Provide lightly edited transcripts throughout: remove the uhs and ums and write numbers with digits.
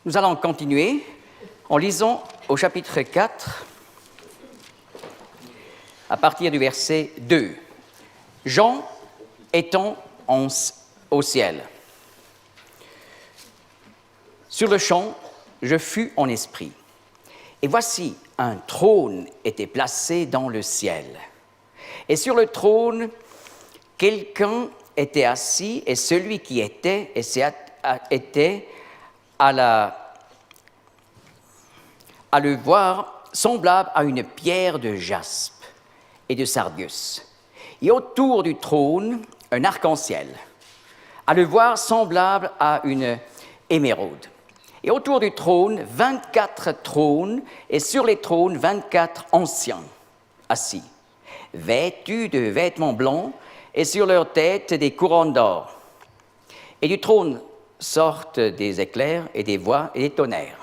Nous allons continuer en lisant au chapitre 4, à partir du verset 2. Jean étant au ciel. Sur le champ, je fus en esprit. Et voici, un trône était placé dans le ciel. Et sur le trône, quelqu'un était assis, et celui qui était à le voir semblable à une pierre de jaspe et de sardius. Et autour du trône, un arc-en-ciel. À le voir semblable à une émeraude. Et autour du trône, 24 trônes, et sur les trônes, 24 anciens assis, vêtus de vêtements blancs, et sur leurs têtes des couronnes d'or. Et du trône sortent des éclairs et des voix et des tonnerres.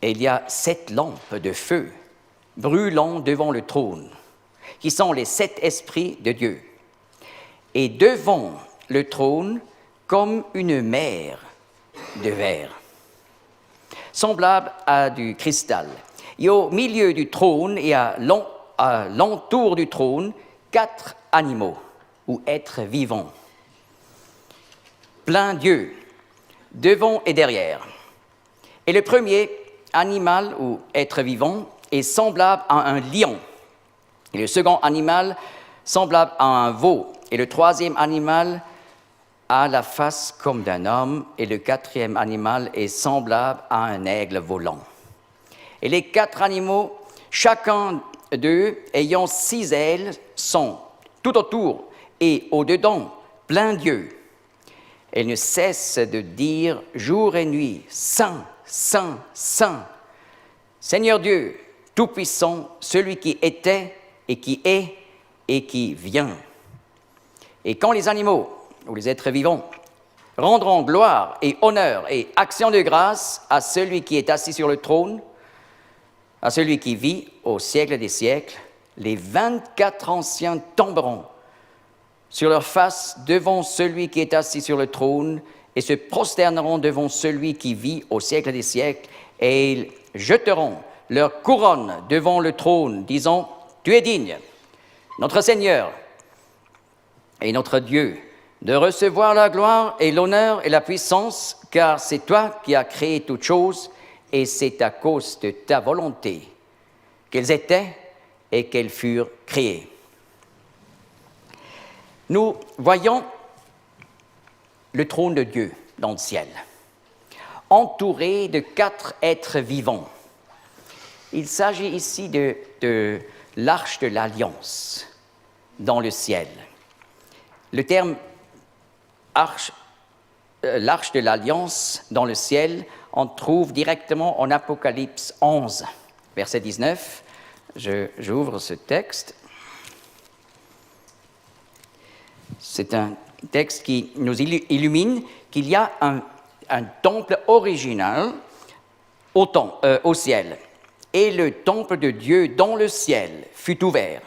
Et il y a 7 lampes de feu brûlant devant le trône, qui sont les 7 esprits de Dieu. Et devant le trône, comme une mer de verre, semblable à du cristal. Et au milieu du trône et à l'entour du trône, 4 animaux ou êtres vivants, plein d'yeux, devant et derrière. Et le premier animal ou être vivant est semblable à un lion. Et le second animal semblable à un veau. Et le troisième animal a la face comme d'un homme, et le 4e animal est semblable à un aigle volant. Et les 4 animaux, chacun d'eux ayant 6 ailes, sont tout autour et au-dedans plein d'yeux. Ils ne cessent de dire jour et nuit, Saint, Saint, Saint, Seigneur Dieu, Tout-Puissant, celui qui était et qui est et qui vient. Et quand les animaux ou les êtres vivants rendront gloire et honneur et action de grâce à celui qui est assis sur le trône, à celui qui vit au siècle des siècles, les 24 anciens tomberont sur leur face devant celui qui est assis sur le trône et se prosterneront devant celui qui vit au siècle des siècles, et ils jeteront leur couronne devant le trône, disant « Tu es digne, notre Seigneur et notre Dieu, de recevoir la gloire et l'honneur et la puissance, car c'est toi qui as créé toutes choses, et c'est à cause de ta volonté qu'elles étaient et qu'elles furent créées. » Nous voyons le trône de Dieu dans le ciel, entouré de 4 êtres vivants. Il s'agit ici de l'arche de l'Alliance dans le ciel. Le terme l'arche de l'Alliance dans le ciel, on trouve directement en Apocalypse 11, verset 19. J'ouvre ce texte. C'est un texte qui nous illumine qu'il y a un temple original au ciel. Et le temple de Dieu dans le ciel fut ouvert,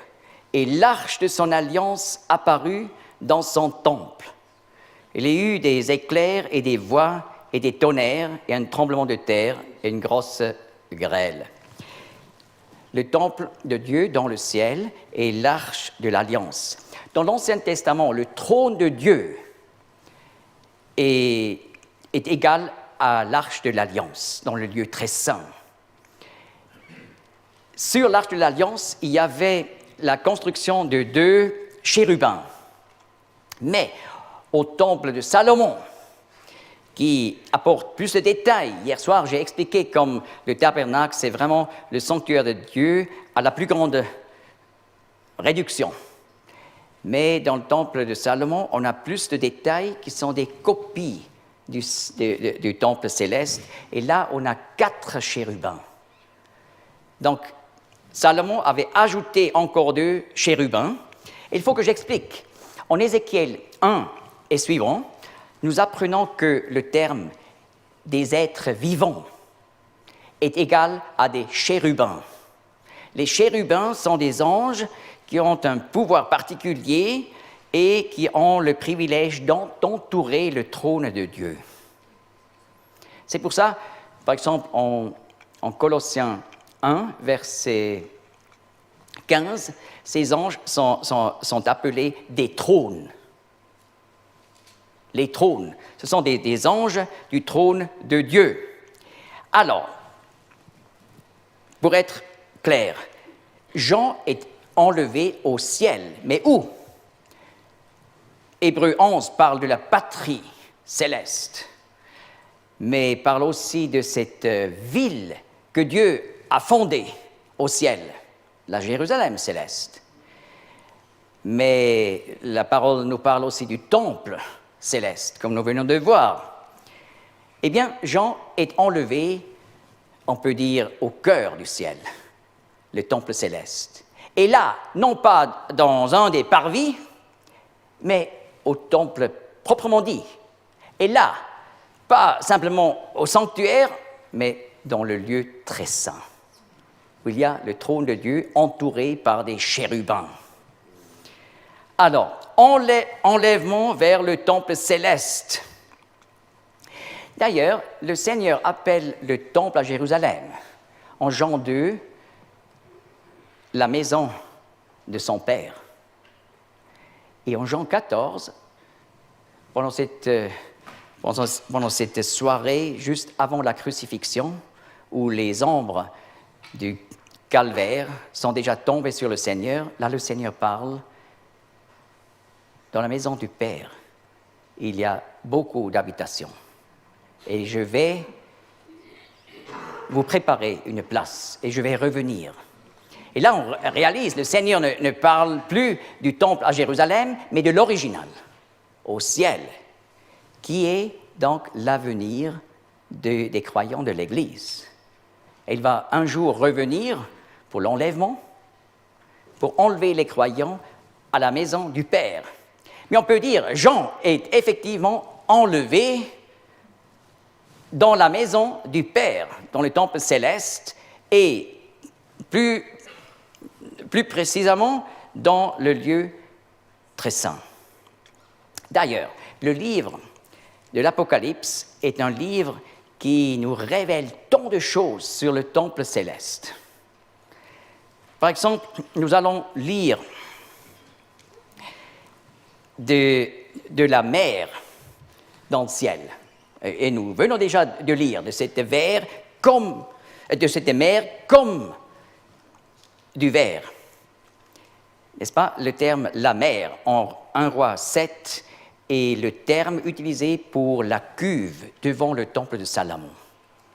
et l'arche de son alliance apparut dans son temple. Il y eut des éclairs et des voix et des tonnerres et un tremblement de terre et une grosse grêle. Le temple de Dieu dans le ciel est l'arche de l'Alliance. Dans l'Ancien Testament, le trône de Dieu est égal à l'arche de l'Alliance, dans le lieu très saint. Sur l'arche de l'Alliance, il y avait la construction de 2 chérubins. Mais au temple de Salomon, qui apporte plus de détails. Hier soir, j'ai expliqué comme le tabernacle, c'est vraiment le sanctuaire de Dieu à la plus grande réduction. Mais dans le temple de Salomon, on a plus de détails qui sont des copies du temple céleste. Et là, on a 4 chérubins. Donc, Salomon avait ajouté encore 2 chérubins. Il faut que j'explique. En Ézéchiel 1 et suivant, nous apprenons que le terme des êtres vivants est égal à des chérubins. Les chérubins sont des anges qui ont un pouvoir particulier et qui ont le privilège d'entourer le trône de Dieu. C'est pour ça, par exemple, en Colossiens 1, verset 15, ces anges sont appelés des trônes. Les trônes, ce sont des anges du trône de Dieu. Alors, pour être clair, Jean est enlevé au ciel. Mais où? Hébreux 11 parle de la patrie céleste, mais parle aussi de cette ville que Dieu a fondée au ciel, la Jérusalem céleste. Mais la parole nous parle aussi du temple céleste, comme nous venons de voir. Eh bien, Jean est enlevé, on peut dire, au cœur du ciel, le temple céleste. Et là, non pas dans un des parvis, mais au temple proprement dit. Et là, pas simplement au sanctuaire, mais dans le lieu très saint, où il y a le trône de Dieu entouré par des chérubins. Alors, enlèvement vers le temple céleste. D'ailleurs, le Seigneur appelle le temple à Jérusalem, en Jean 2, la maison de son Père. Et en Jean 14, pendant cette soirée, juste avant la crucifixion, où les ombres du calvaire sont déjà tombées sur le Seigneur, là le Seigneur parle, dans la maison du Père, il y a beaucoup d'habitations. Et je vais vous préparer une place, et je vais revenir. Et là, on réalise, le Seigneur ne parle plus du temple à Jérusalem, mais de l'original, au ciel, qui est donc l'avenir des croyants de l'Église. Et il va un jour revenir pour l'enlèvement, pour enlever les croyants à la maison du Père. Mais on peut dire, Jean est effectivement enlevé dans la maison du Père, dans le temple céleste, et plus précisément dans le lieu très saint. D'ailleurs, le livre de l'Apocalypse est un livre qui nous révèle tant de choses sur le temple céleste. Par exemple, nous allons lire de la mer dans le ciel. Et nous venons déjà de lire de cette mer comme du verre. N'est-ce pas? Le terme « la mer » en 1 Roi 7 est le terme utilisé pour la cuve devant le temple de Salomon.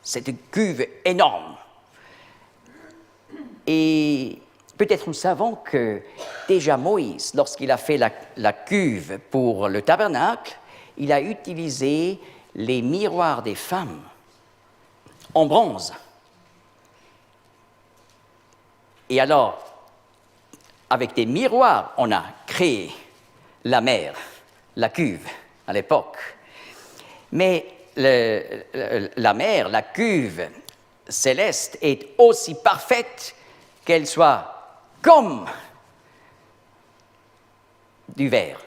Cette cuve énorme. Et peut-être nous savons que déjà Moïse, lorsqu'il a fait la cuve pour le tabernacle, il a utilisé les miroirs des femmes en bronze. Et alors, avec des miroirs, on a créé la mer, la cuve à l'époque. Mais la mer, la cuve céleste est aussi parfaite qu'elle soit comme du verre.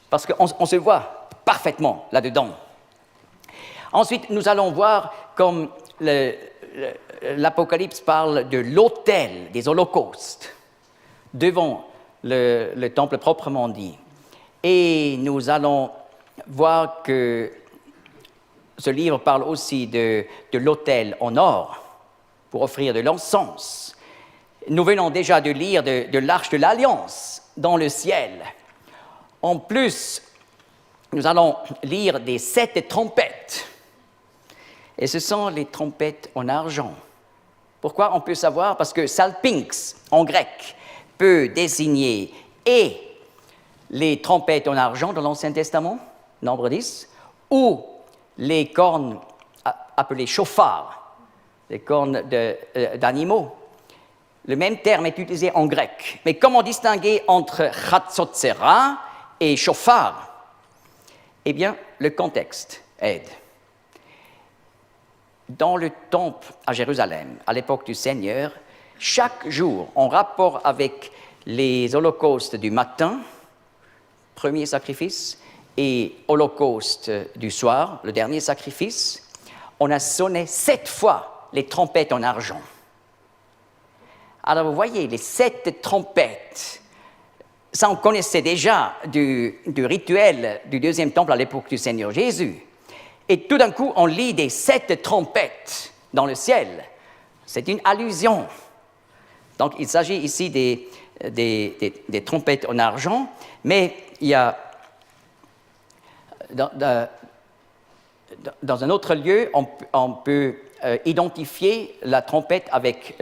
Parce qu'on se voit parfaitement là-dedans. Ensuite, nous allons voir comme l'Apocalypse parle de l'autel des holocaustes devant le temple proprement dit. Et nous allons voir que ce livre parle aussi de l'autel en or pour offrir de l'encens. Nous venons déjà de lire de l'Arche de l'Alliance dans le ciel. En plus, nous allons lire des 7 trompettes. Et ce sont les trompettes en argent. Pourquoi on peut savoir? Parce que salpinx, en grec, peut désigner et les trompettes en argent dans l'Ancien Testament, nombre 10, ou les cornes appelées chauffards, les cornes d'animaux. Le même terme est utilisé en grec. Mais comment distinguer entre chatzotsera et chauffard? Eh bien, le contexte aide. Dans le temple à Jérusalem, à l'époque du Seigneur, chaque jour, en rapport avec les holocaustes du matin, premier sacrifice, et Holocauste du soir, le dernier sacrifice, on a sonné 7 fois les trompettes en argent. Alors vous voyez, les 7 trompettes, ça on connaissait déjà du rituel du deuxième temple à l'époque du Seigneur Jésus. Et tout d'un coup, on lit des 7 trompettes dans le ciel. C'est une allusion. Donc il s'agit ici des trompettes en argent, mais il y a dans un autre lieu, on peut identifier la trompette avec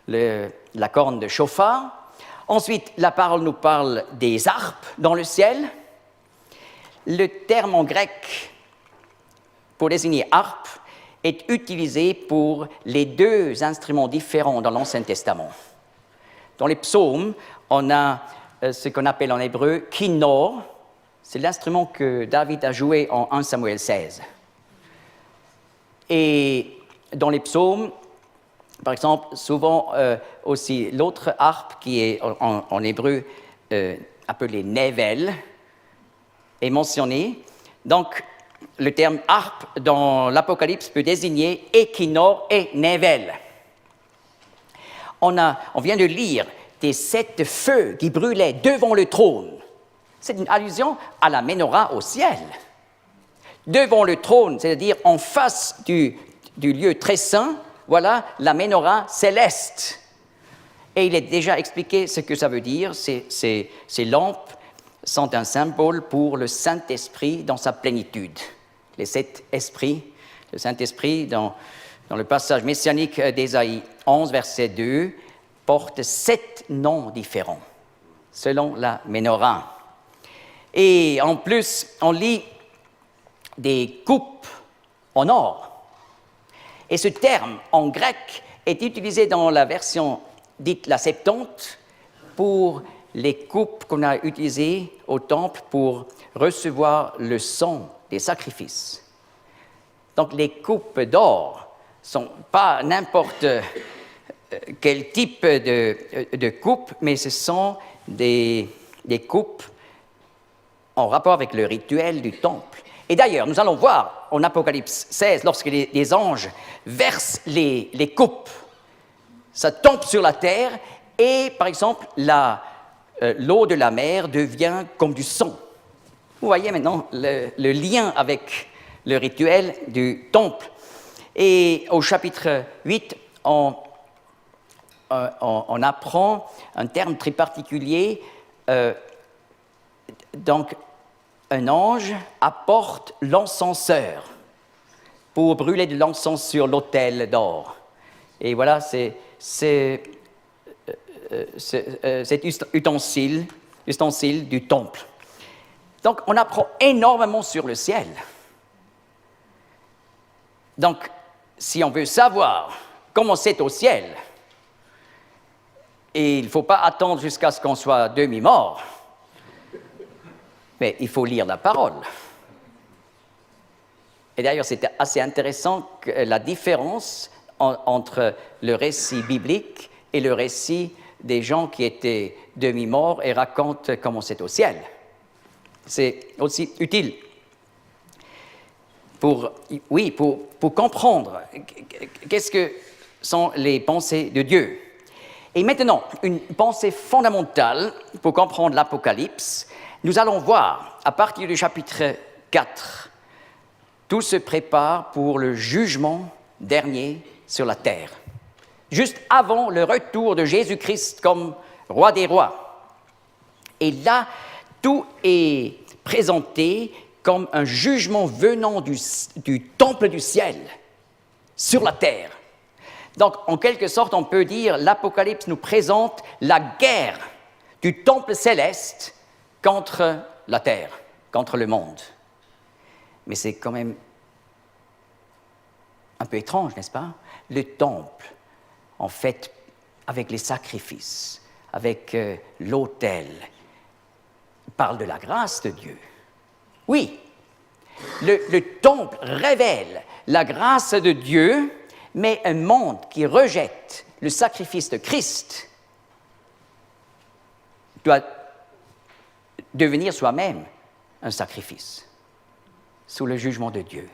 la corne de chauffard. Ensuite, la parole nous parle des harpes dans le ciel. Le terme en grec pour désigner harpe est utilisé pour les 2 instruments différents dans l'Ancien Testament. Dans les psaumes, on a ce qu'on appelle en hébreu kinnor. C'est l'instrument que David a joué en 1 Samuel 16. Et dans les psaumes, par exemple, souvent aussi l'autre harpe qui est en hébreu appelée nevel est mentionné. Donc, le terme harpe dans l'Apocalypse peut désigner et kinnor et nevel. On vient de lire des 7 feux qui brûlaient devant le trône. C'est une allusion à la menorah au ciel. Devant le trône, c'est-à-dire en face du lieu très saint, voilà la menorah céleste. Et il est déjà expliqué ce que ça veut dire. Ces lampes sont un symbole pour le Saint-Esprit dans sa plénitude. Les 7 esprits, le Saint-Esprit, dans le passage messianique d'Ésaïe 11, verset 2, porte 7 noms différents, selon la menorah. Et en plus, on lit des coupes en or. Et ce terme, en grec, est utilisé dans la version dite la Septante pour les coupes qu'on a utilisées au temple pour recevoir le sang des sacrifices. Donc les coupes d'or ne sont pas n'importe quel type de coupe, mais ce sont des coupes en rapport avec le rituel du temple. Et d'ailleurs, nous allons voir en Apocalypse 16, lorsque les anges versent les coupes, ça tombe sur la terre et, par exemple, l'eau de la mer devient comme du sang. Vous voyez maintenant le lien avec le rituel du temple. Et au chapitre 8, on apprend un terme très particulier. Donc, un ange apporte l'encenseur pour brûler de l'encens sur l'autel d'or. Et voilà, c'est cet ustensile du temple. Donc, on apprend énormément sur le ciel. Donc, si on veut savoir comment c'est au ciel, et il ne faut pas attendre jusqu'à ce qu'on soit demi-mort, mais il faut lire la parole. Et d'ailleurs, c'est assez intéressant que la différence entre le récit biblique et le récit des gens qui étaient demi-morts et racontent comment c'est au ciel. C'est aussi utile pour comprendre qu'est-ce que sont les pensées de Dieu. Et maintenant, une pensée fondamentale pour comprendre l'Apocalypse. Nous allons voir, à partir du chapitre 4, tout se prépare pour le jugement dernier sur la terre, juste avant le retour de Jésus-Christ comme roi des rois. Et là, tout est présenté comme un jugement venant du temple du ciel sur la terre. Donc, en quelque sorte, on peut dire l'Apocalypse nous présente la guerre du temple céleste contre la terre, contre le monde. Mais c'est quand même un peu étrange, n'est-ce pas? Le temple, en fait, avec les sacrifices, avec l'autel, parle de la grâce de Dieu. Oui, le temple révèle la grâce de Dieu, mais un monde qui rejette le sacrifice de Christ doit devenir soi-même un sacrifice sous le jugement de Dieu.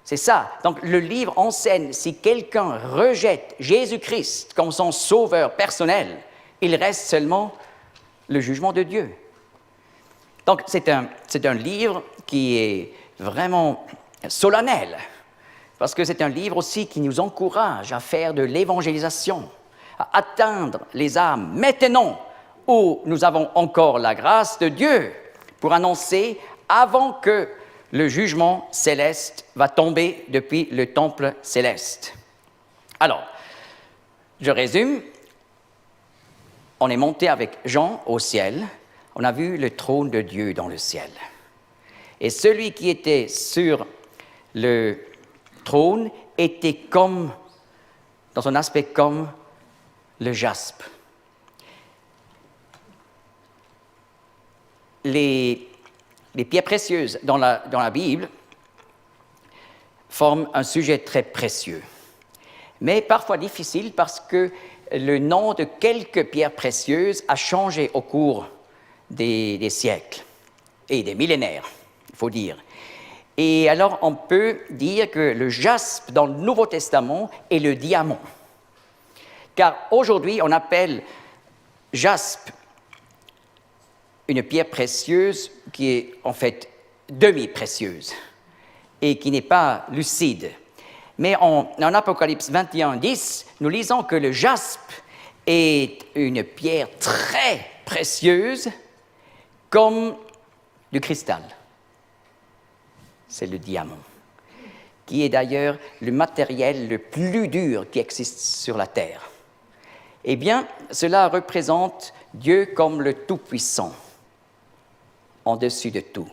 C'est ça. Donc le livre enseigne, si quelqu'un rejette Jésus-Christ comme son sauveur personnel, il reste seulement le jugement de Dieu. Donc c'est un livre qui est vraiment solennel, parce que c'est un livre aussi qui nous encourage à faire de l'évangélisation, à atteindre les âmes maintenant où nous avons encore la grâce de Dieu pour annoncer avant que le jugement céleste va tomber depuis le temple céleste. Alors, je résume. On est monté avec Jean au ciel. On a vu le trône de Dieu dans le ciel. Et celui qui était sur le trône était comme, dans son aspect comme le jaspe. Les pierres précieuses dans la Bible forment un sujet très précieux, mais parfois difficile parce que le nom de quelques pierres précieuses a changé au cours des siècles et des millénaires, il faut dire. Et alors on peut dire que le jaspe dans le Nouveau Testament est le diamant, car aujourd'hui on appelle jaspe une pierre précieuse qui est en fait demi-précieuse et qui n'est pas lucide. Mais en Apocalypse 21, 10, nous lisons que le jaspe est une pierre très précieuse comme du cristal. C'est le diamant, qui est d'ailleurs le matériel le plus dur qui existe sur la terre. Eh bien, cela représente Dieu comme le Tout-Puissant, en-dessus de tout.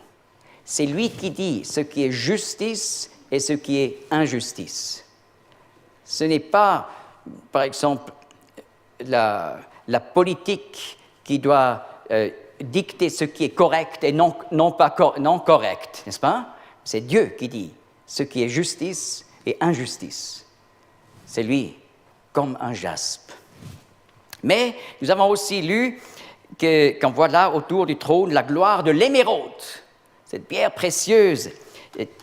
C'est lui qui dit ce qui est justice et ce qui est injustice. Ce n'est pas, par exemple, la politique qui doit dicter ce qui est correct et non correct, n'est-ce pas? C'est Dieu qui dit ce qui est justice et injustice. C'est lui comme un jaspe. Mais nous avons aussi lu qu'on voit là autour du trône la gloire de l'émeraude, cette pierre précieuse,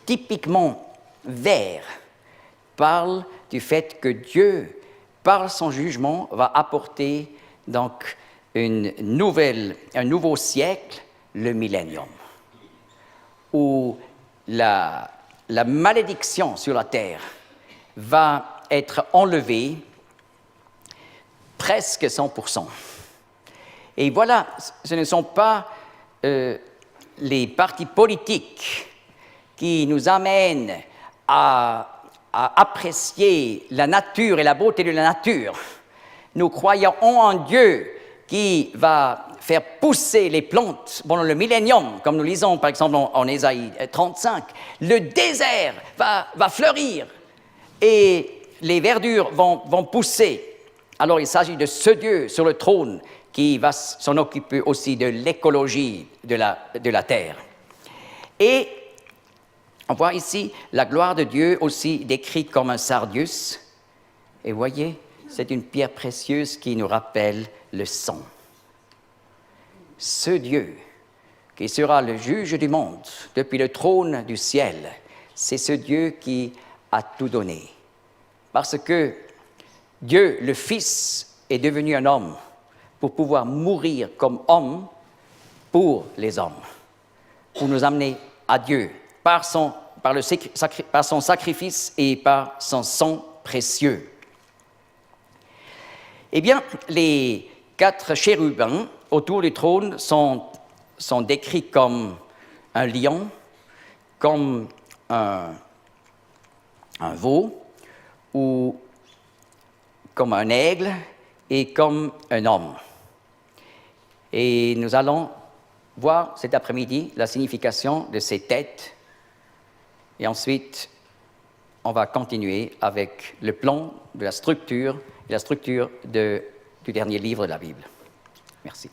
typiquement vert, parle du fait que Dieu, par son jugement, va apporter donc un nouveau siècle, le millénium, où la malédiction sur la terre va être enlevée presque 100%. Et voilà, ce ne sont pas les partis politiques qui nous amènent à apprécier la nature et la beauté de la nature. Nous croyons en un Dieu qui va faire pousser les plantes pendant le millénium, comme nous lisons par exemple en Ésaïe 35. Le désert va fleurir et les verdures vont pousser. Alors il s'agit de ce Dieu sur le trône qui va s'en occuper aussi de l'écologie de la terre. Et on voit ici la gloire de Dieu aussi décrite comme un sardius. Et voyez, c'est une pierre précieuse qui nous rappelle le sang. Ce Dieu qui sera le juge du monde depuis le trône du ciel, c'est ce Dieu qui a tout donné. Parce que Dieu, le Fils, est devenu un homme pour pouvoir mourir comme homme pour les hommes, pour nous amener à Dieu par son sacrifice et par son sang précieux. Eh bien, les 4 chérubins autour du trône sont décrits comme un lion, comme un veau, ou comme un aigle et comme un homme. Et nous allons voir cet après-midi la signification de ces têtes. Et ensuite, on va continuer avec le plan de la structure et la structure du dernier livre de la Bible. Merci.